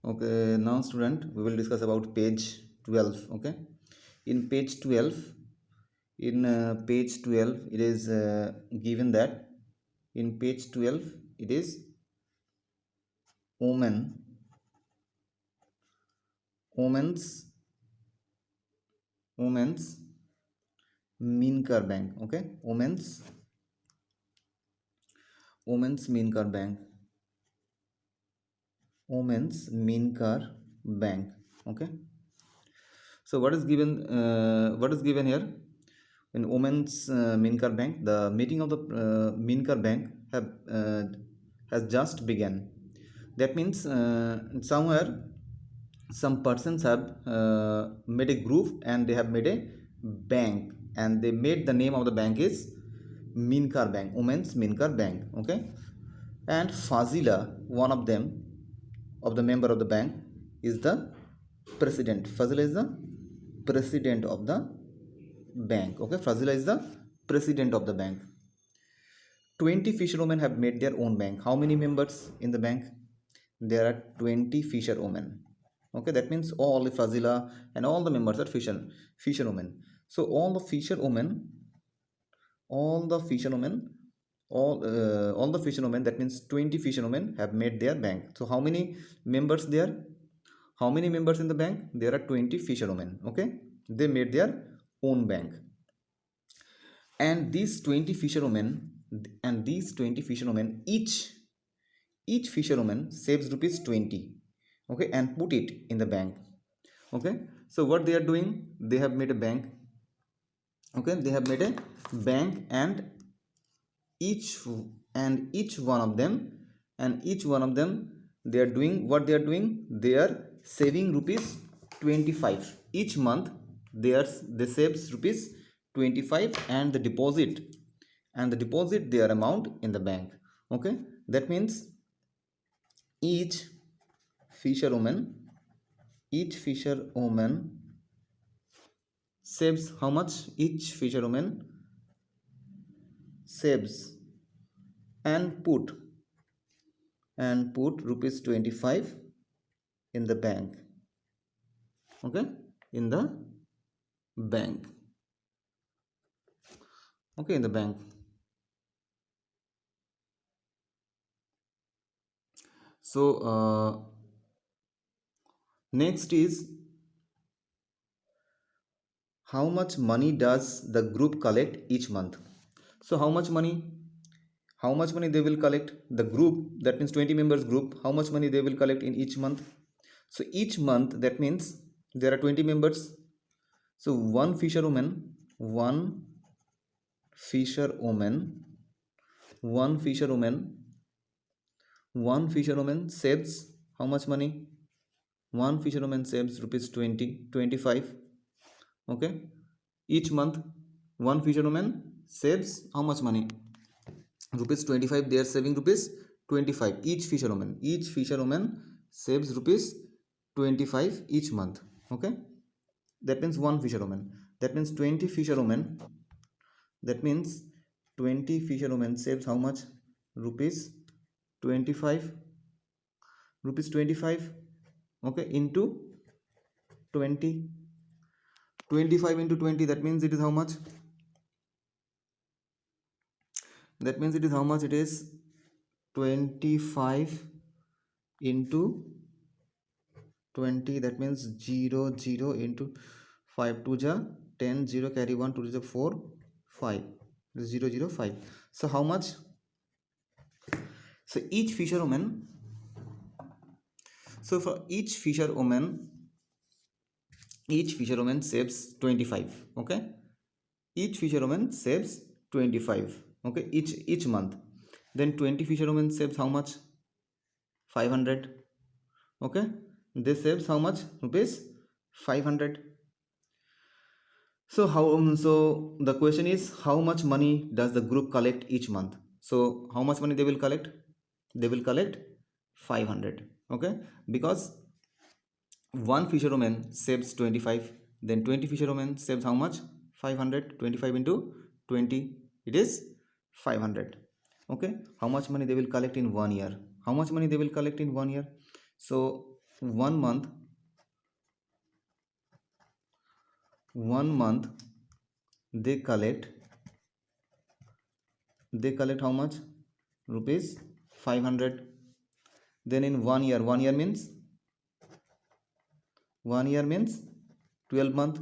Okay, now student, we will discuss about page 12. Okay, in page 12, page 12, it is given that in page 12, it is women, women's, women's Mincar Bank. Okay, women's Mincar Bank, women's Mincar Bank. Okay, so what is given? What is given here? In women's Mincar Bank, the meeting of the Mincar Bank has just begun. That means somewhere some persons have made a group and they have made a bank, and they made the name of the bank is Mincar Bank, Women's Mincar Bank. Okay, and Fazila, one of them, of the member of the bank, is the president. Fazila is the president of the bank. Okay, Fazila is the president of the bank. 20 fisherwomen have made their own bank. How many members in the bank? There are 20 fisherwomen. Okay, that means all the Fazila and all the members are fisherwomen. So all the fisherwomen, all the fisherwomen, all the fisherwomen, that means 20 fisherwomen have made their bank. So how many members there? How many members in the bank? There are 20 fisherwomen. Okay, they made their own bank. And these 20 fisherwomen, each fisherwoman saves rupees 20. Okay, and put it in the bank. Okay, so what they are doing, they have made a bank. Okay, they have made a bank, and each one of them, they are doing what they are doing. They are saving rupees 25 each month. They save rupees 25, and deposit their amount in the bank. Okay, that means each fisherwoman saves how much? Each fisherwoman saves and put rupees 25 in the bank. Okay, in the bank. Okay, in the bank. So next is, how much money does the group collect each month? So how much money they will collect? The group, that means 20 members group, how much money they will collect in each month? So each month, that means there are 20 members. So one fisherwoman saves how much money? One fisherwoman saves rupees 25. Okay, each month one fisherwoman saves how much money? Rupees 25. They are saving rupees 25. Each fisherwoman saves rupees 25 each month. Okay, that means one fisherwoman. That means 20 fisherwomen. That means 20 fisherwomen saves how much? Rupees 25. Rupees 25. Okay, into 20. 25 into 20, that means it is how much? That means it is how much? It is 25 into 20. That means 0 0 into 5 2 ja 10, 0 carry 1, 2 is 4, 5, 0 0 5. So how much? So each fisherwoman, so for each fisherwoman saves 25. Okay, each fisherwoman saves 25. Okay, each month. Then 20 fisherwomen saves how much? 500. Okay, they saves how much? Rupees 500. So so the question is, how much money does the group collect each month? So how much money they will collect? They will collect 500. Okay, because one fisherwoman saves 25, then 20 fisherwomen saves how much? 500. 25 into 20, it is 500. Okay, how much money they will collect in 1 year? How much money they will collect in 1 year? So 1 month, 1 month they collect how much? Rupees 500. Then in 1 year, 1 year means 12 month.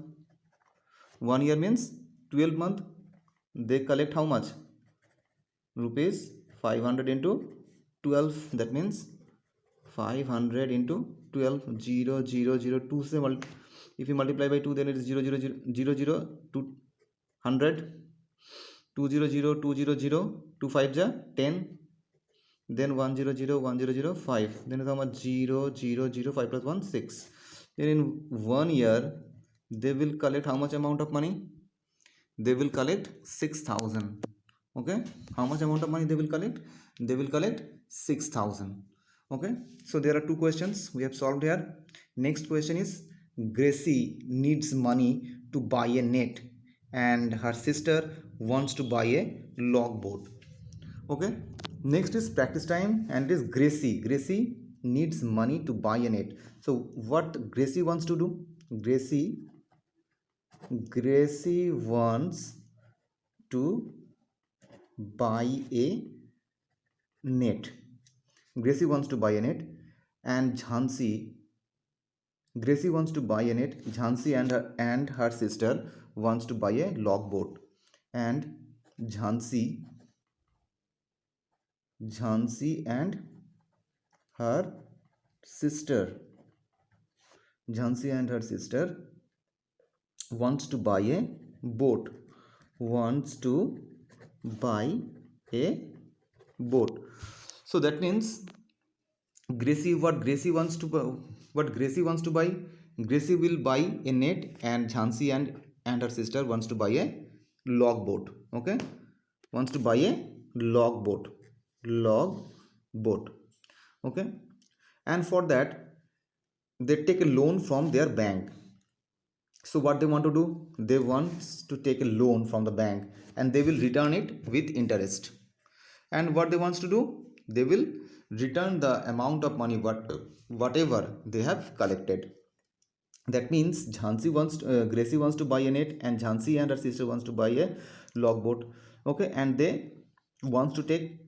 1 year means 12 month. They collect how much? Rupees 500 into 12. That means 500 into 12, 0 0 0 2 से if you multiply by 2, then it is 0 0 0 0 0 2 100, 2 0 0 2 0 0 2 5 ja 10, then 1 0 0 1 0 0 5, then is how much? 0 0 0 5 plus 1 6. Then in 1 year they will collect how much amount of money? They will collect 6,000. Okay, how much amount of money they will collect? They will collect 6,000. Okay, so there are two questions we have solved here. Next question is, Gracie needs money to buy a net and her sister wants to buy a logboat. Okay, next is practice time, and it is Gracie needs money to buy a net. So what Gracie wants to do? Gracie wants to buy a net. Gracie wants to buy a net, and Gracie wants to buy a net. Jhansi and her sister wants to buy a logboat, and Jhansi and her sister wants to buy a boat. So that means what Gracie wants to buy. Gracie will buy a net, and Jhansi and her sister wants to buy a logboat. Okay, wants to buy a logboat. Okay, and for that they take a loan from their bank. So what they want to do? They want to take a loan from the bank, and they will return it with interest. And what they wants to do? They will return the amount of money whatever they have collected. That means Gracie wants to buy a net, and Jhansi and her sister wants to buy a logboat. Okay, and they wants to take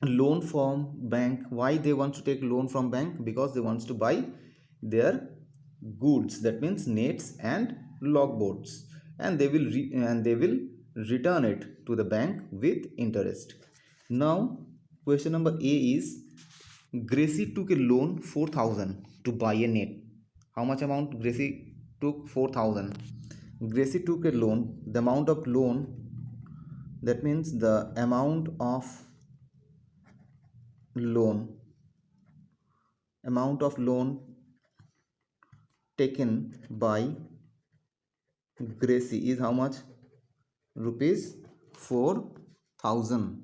loan from bank. Why they want to take loan from bank? Because they wants to buy their goods, that means nets and logboats, and they will return it to the bank with interest. Now question number A is, Gracie took a loan 4,000 to buy a net. How much amount Gracie took? 4,000. Gracie took a loan. The amount of loan, that means the amount of loan taken by Gracie is how much? Rupees 4,000.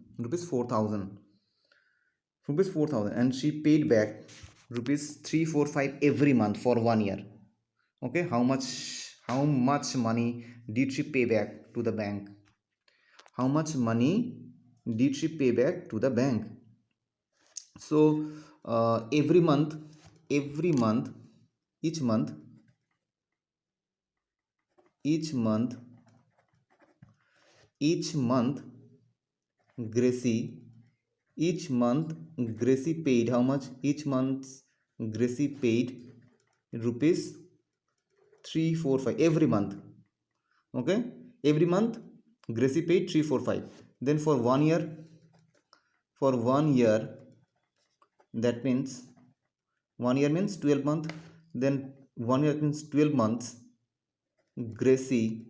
And she paid back rupees 345 every month for 1 year. Okay, how much money did she pay back to the bank? So every month, each month Gracie paid how much? Each month Gracie paid rupees 345 every month. Okay, every month Gracie paid 345. Then for 1 year, that means 1 year means 12 months. Then 1 year means 12 months. Gracie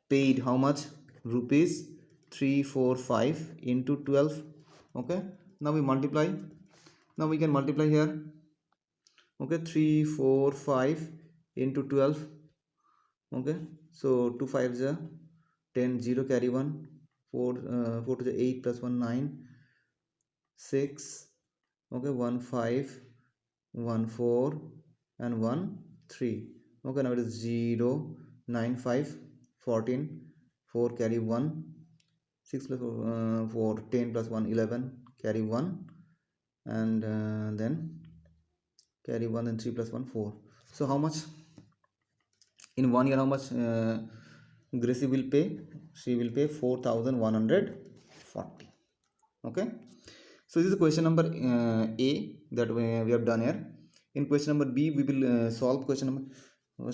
paid how much? Rupees 345 into 12. Okay, now we multiply. Now we can multiply here. Okay, 345 into 12. Okay, so 2 5s are 10, 0 carry 1, 4 to the 8 plus 1 9, 6. Okay, 1 5, 1 4, and 1 3. Okay, now it is 0 9 5 14, 4 carry 1, 6 plus 4 10 plus 1 11 carry 1, and then carry 1 and 3 plus 1 4. So how much in 1 year, how much Gracie will pay? She will pay 4140. Okay, so this is question number A that we have done here. In question number B we will solve question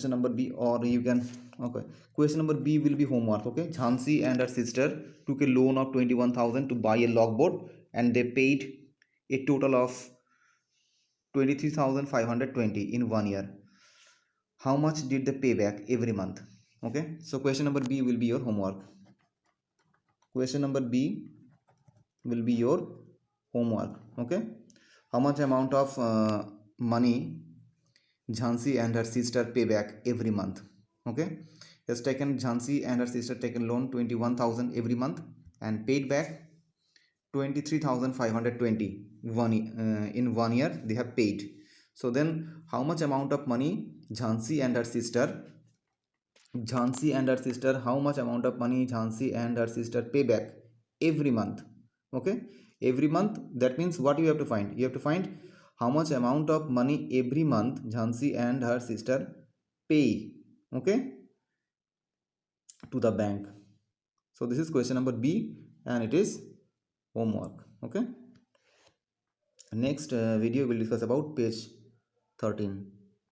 number B, or you can, okay, question number B will be homework. Okay, Jhansi and her sister took a loan of 21,000 to buy a logboat, and they paid a total of 23,520 in 1 year. How much did they pay back every month? Okay, so question number B will be your homework. Question number B will be your homework. Okay, how much amount of money Jhansi and her sister pay back every month? Okay, has taken Jhansi and her sister taken loan 21,000 every month and paid back 23,520 in 1 year they have paid. So then how much amount of money Jhansi and her sister, how much amount of money Jhansi and her sister pay back every month? Okay, every month, that means what you have to find? You have to find how much amount of money every month Jhansi and her sister pay, okay, to the bank. So this is question number B, and it is homework. Okay, next video will discuss about page 13.